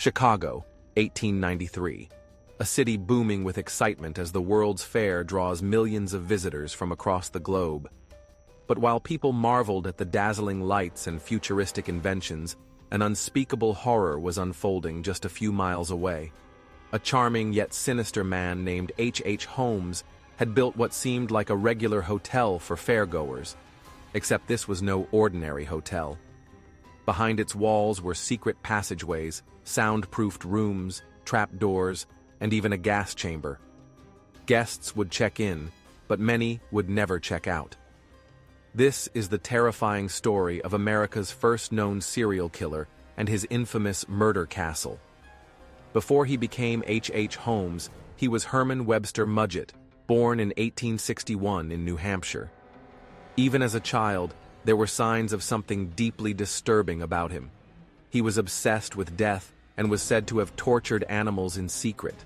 Chicago, 1893. A city booming with excitement as the World's Fair draws millions of visitors from across the globe. But while people marveled at the dazzling lights and futuristic inventions, an unspeakable horror was unfolding just a few miles away. A charming yet sinister man named H.H. Holmes had built what seemed like a regular hotel for fairgoers, except this was no ordinary hotel. Behind its walls were secret passageways, soundproofed rooms, trapdoors, and even a gas chamber. Guests would check in, but many would never check out. This is the terrifying story of America's first known serial killer and his infamous Murder Castle. Before he became H.H. Holmes, he was Herman Webster Mudgett, born in 1861 in New Hampshire. Even as a child, there were signs of something deeply disturbing about him. He was obsessed with death and was said to have tortured animals in secret.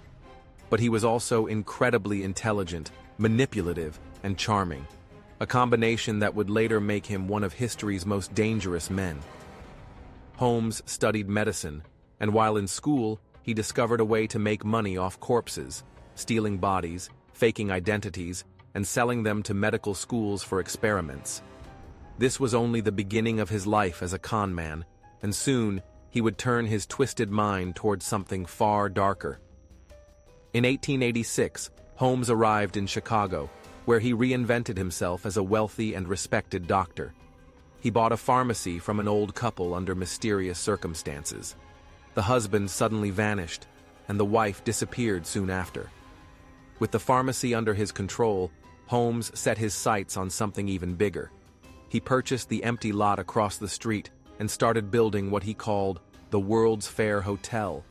But he was also incredibly intelligent, manipulative, and charming, a combination that would later make him one of history's most dangerous men. Holmes studied medicine, and while in school, he discovered a way to make money off corpses, stealing bodies, faking identities, and selling them to medical schools for experiments. This was only the beginning of his life as a con man, and soon he would turn his twisted mind towards something far darker. In 1886, Holmes arrived in Chicago, where he reinvented himself as a wealthy and respected doctor. He bought a pharmacy from an old couple under mysterious circumstances. The husband suddenly vanished, and the wife disappeared soon after. With the pharmacy under his control, Holmes set his sights on something even bigger. He purchased the empty lot across the street and started building what he called the World's Fair Hotel.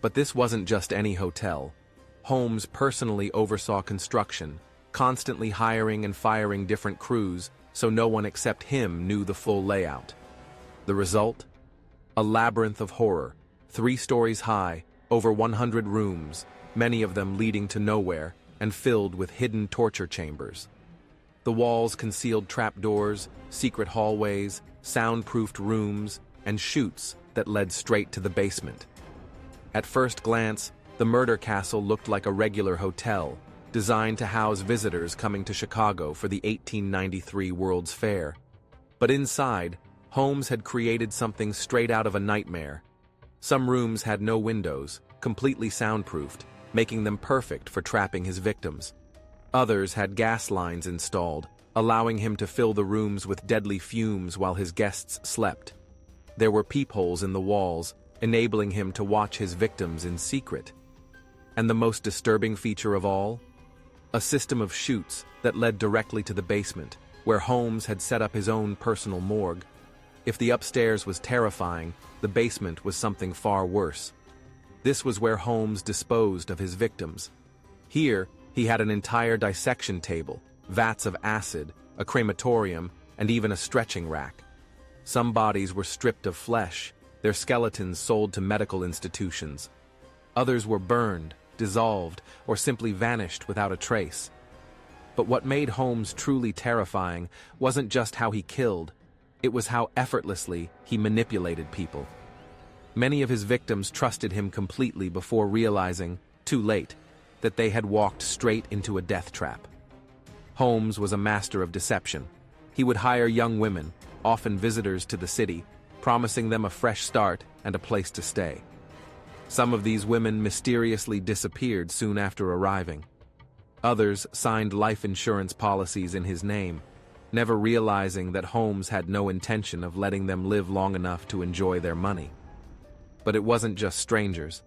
But this wasn't just any hotel. Holmes personally oversaw construction, constantly hiring and firing different crews so no one except him knew the full layout. The result? A labyrinth of horror, 3 stories high, over 100 rooms, many of them leading to nowhere, and filled with hidden torture chambers. The walls concealed trapdoors, secret hallways, soundproofed rooms, and chutes that led straight to the basement. At first glance, the Murder Castle looked like a regular hotel, designed to house visitors coming to Chicago for the 1893 World's Fair. But inside, Holmes had created something straight out of a nightmare. Some rooms had no windows, completely soundproofed, making them perfect for trapping his victims. Others had gas lines installed, allowing him to fill the rooms with deadly fumes while his guests slept. There were peepholes in the walls, enabling him to watch his victims in secret. And the most disturbing feature of all? A system of chutes that led directly to the basement, where Holmes had set up his own personal morgue. If the upstairs was terrifying, the basement was something far worse. This was where Holmes disposed of his victims. Here, he had an entire dissection table, vats of acid, a crematorium, and even a stretching rack. Some bodies were stripped of flesh, their skeletons sold to medical institutions. Others were burned, dissolved, or simply vanished without a trace. But what made Holmes truly terrifying wasn't just how he killed, it was how effortlessly he manipulated people. Many of his victims trusted him completely before realizing, too late, that they had walked straight into a death trap. Holmes was a master of deception. He would hire young women, often visitors to the city, promising them a fresh start and a place to stay. Some of these women mysteriously disappeared soon after arriving. Others signed life insurance policies in his name, never realizing that Holmes had no intention of letting them live long enough to enjoy their money. But it wasn't just strangers.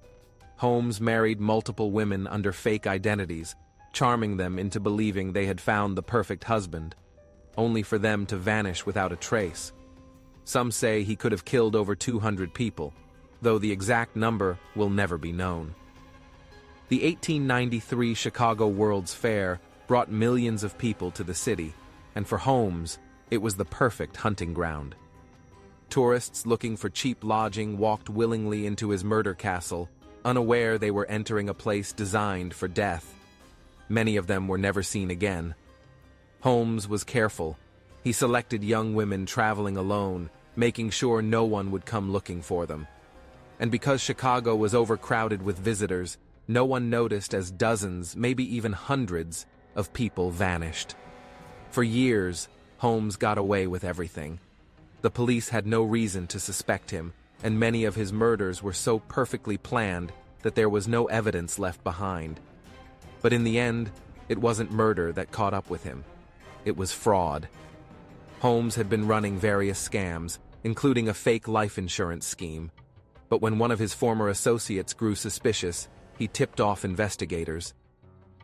Holmes married multiple women under fake identities, charming them into believing they had found the perfect husband, only for them to vanish without a trace. Some say he could have killed over 200 people, though the exact number will never be known. The 1893 Chicago World's Fair brought millions of people to the city, and for Holmes, it was the perfect hunting ground. Tourists looking for cheap lodging walked willingly into his murder castle, unaware they were entering a place designed for death. Many of them were never seen again. Holmes was careful. He selected young women traveling alone, making sure no one would come looking for them. And because Chicago was overcrowded with visitors, no one noticed as dozens, maybe even hundreds, of people vanished. For years, Holmes got away with everything. The police had no reason to suspect him, and many of his murders were so perfectly planned that there was no evidence left behind. But in the end, it wasn't murder that caught up with him. It was fraud. Holmes had been running various scams, including a fake life insurance scheme. But when one of his former associates grew suspicious, he tipped off investigators.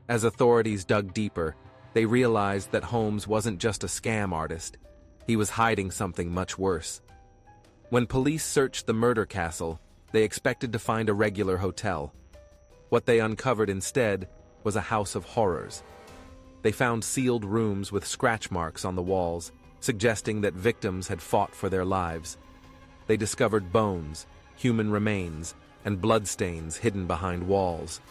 As authorities dug deeper, they realized that Holmes wasn't just a scam artist. He was hiding something much worse. When police searched the Murder Castle, they expected to find a regular hotel. What they uncovered instead was a house of horrors. They found sealed rooms with scratch marks on the walls, suggesting that victims had fought for their lives. They discovered bones, human remains, and bloodstains hidden behind walls.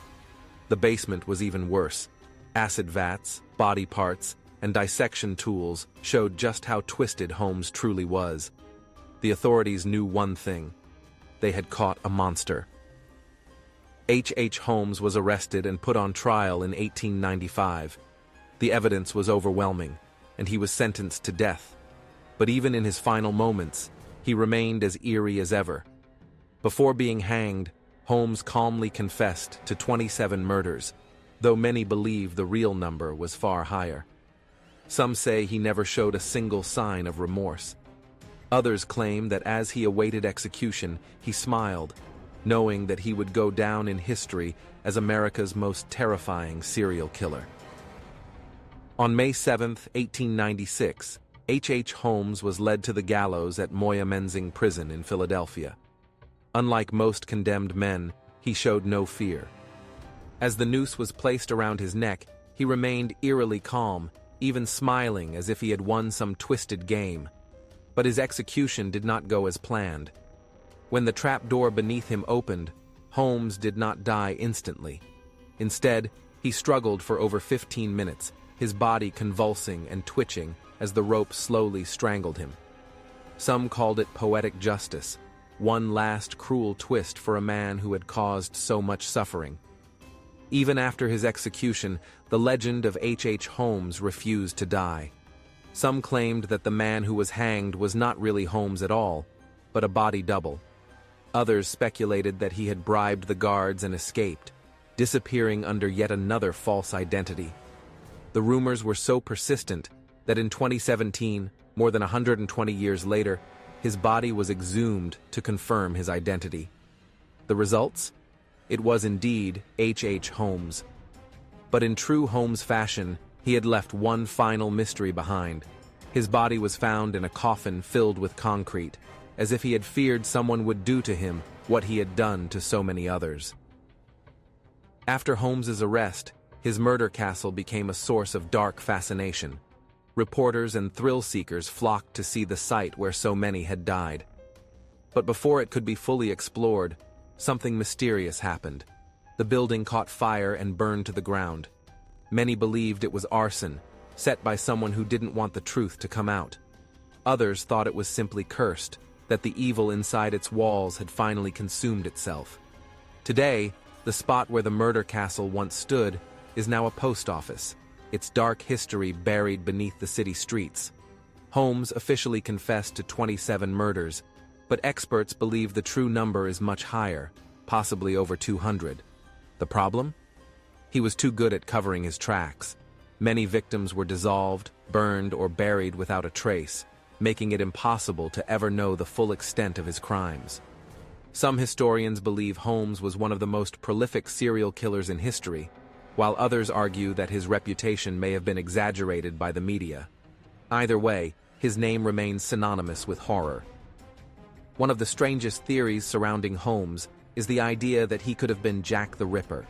The basement was even worse. Acid vats, body parts, and dissection tools showed just how twisted Holmes truly was. The authorities knew one thing: they had caught a monster. H.H. Holmes was arrested and put on trial in 1895. The evidence was overwhelming, and he was sentenced to death. But even in his final moments, he remained as eerie as ever. Before being hanged, Holmes calmly confessed to 27 murders, though many believe the real number was far higher. Some say he never showed a single sign of remorse. Others claim that as he awaited execution, he smiled, knowing that he would go down in history as America's most terrifying serial killer. On May 7, 1896, H.H. Holmes was led to the gallows at Moyamensing Prison in Philadelphia. Unlike most condemned men, he showed no fear. As the noose was placed around his neck, he remained eerily calm, even smiling as if he had won some twisted game. But his execution did not go as planned. When the trapdoor beneath him opened, Holmes did not die instantly. Instead, he struggled for over 15 minutes, his body convulsing and twitching as the rope slowly strangled him. Some called it poetic justice, one last cruel twist for a man who had caused so much suffering. Even after his execution, the legend of H.H. Holmes refused to die. Some claimed that the man who was hanged was not really Holmes at all, but a body double. Others speculated that he had bribed the guards and escaped, disappearing under yet another false identity. The rumors were so persistent that in 2017, more than 120 years later, his body was exhumed to confirm his identity. The results? It was indeed H.H. Holmes. But in true Holmes fashion, he had left one final mystery behind. His body was found in a coffin filled with concrete, as if he had feared someone would do to him what he had done to so many others. After Holmes's arrest, his murder castle became a source of dark fascination. Reporters and thrill-seekers flocked to see the site where so many had died. But before it could be fully explored, something mysterious happened. The building caught fire and burned to the ground. Many believed it was arson, set by someone who didn't want the truth to come out. Others thought it was simply cursed, that the evil inside its walls had finally consumed itself. Today, the spot where the murder castle once stood is now a post office, its dark history buried beneath the city streets. Holmes officially confessed to 27 murders, but experts believe the true number is much higher, possibly over 200. The problem? He was too good at covering his tracks. Many victims were dissolved, burned, or buried without a trace, making it impossible to ever know the full extent of his crimes. Some historians believe Holmes was one of the most prolific serial killers in history, while others argue that his reputation may have been exaggerated by the media. Either way, his name remains synonymous with horror. One of the strangest theories surrounding Holmes is the idea that he could have been Jack the Ripper.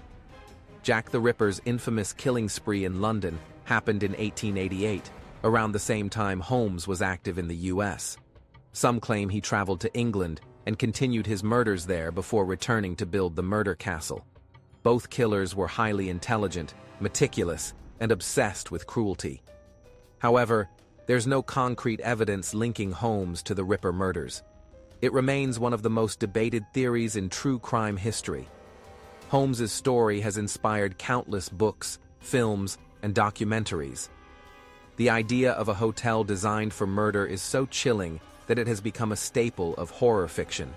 Jack the Ripper's infamous killing spree in London happened in 1888, around the same time Holmes was active in the U.S. Some claim he traveled to England and continued his murders there before returning to build the Murder Castle. Both killers were highly intelligent, meticulous, and obsessed with cruelty. However, there's no concrete evidence linking Holmes to the Ripper murders. It remains one of the most debated theories in true crime history. Holmes's story has inspired countless books, films, and documentaries. The idea of a hotel designed for murder is so chilling that it has become a staple of horror fiction.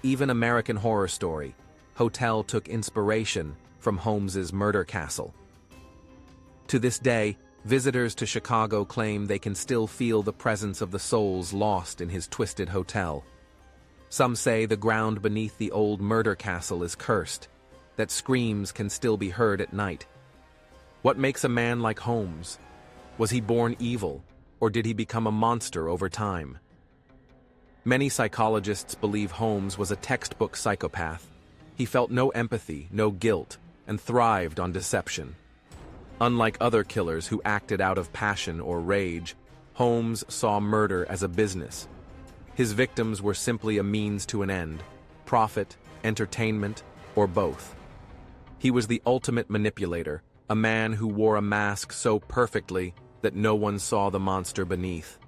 Even American Horror Story, Hotel took inspiration from Holmes's Murder Castle. To this day, visitors to Chicago claim they can still feel the presence of the souls lost in his twisted hotel. Some say the ground beneath the old Murder Castle is cursed, that screams can still be heard at night. What makes a man like Holmes? Was he born evil, or did he become a monster over time? Many psychologists believe Holmes was a textbook psychopath. He felt no empathy, no guilt, and thrived on deception. Unlike other killers who acted out of passion or rage, Holmes saw murder as a business. His victims were simply a means to an end, profit, entertainment, or both. He was the ultimate manipulator, a man who wore a mask so perfectly that no one saw the monster beneath.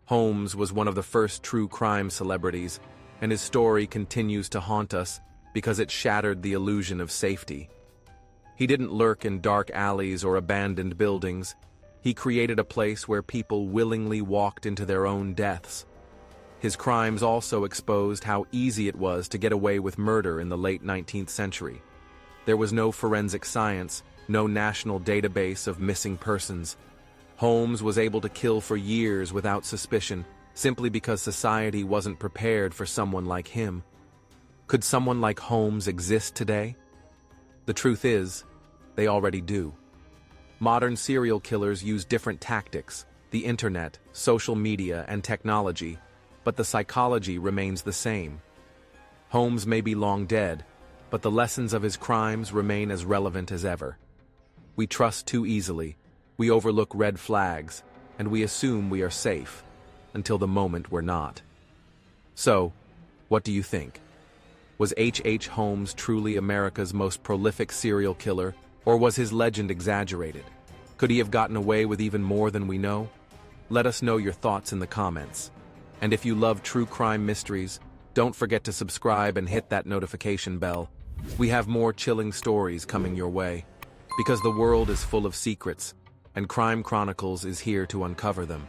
Holmes was one of the first true crime celebrities, and his story continues to haunt us because it shattered the illusion of safety. He didn't lurk in dark alleys or abandoned buildings. He created a place where people willingly walked into their own deaths. His crimes also exposed how easy it was to get away with murder in the late 19th century. There was no forensic science, no national database of missing persons. Holmes was able to kill for years without suspicion, simply because society wasn't prepared for someone like him. Could someone like Holmes exist today? The truth is, they already do. Modern serial killers use different tactics, the internet, social media, and technology, but the psychology remains the same. Holmes may be long dead, but the lessons of his crimes remain as relevant as ever. We trust too easily, we overlook red flags, and we assume we are safe, until the moment we're not. So, what do you think? Was H.H. Holmes truly America's most prolific serial killer, or was his legend exaggerated? Could he have gotten away with even more than we know? Let us know your thoughts in the comments. And if you love true crime mysteries, don't forget to subscribe and hit that notification bell. We have more chilling stories coming your way. Because the world is full of secrets, and Crime Chronicles is here to uncover them.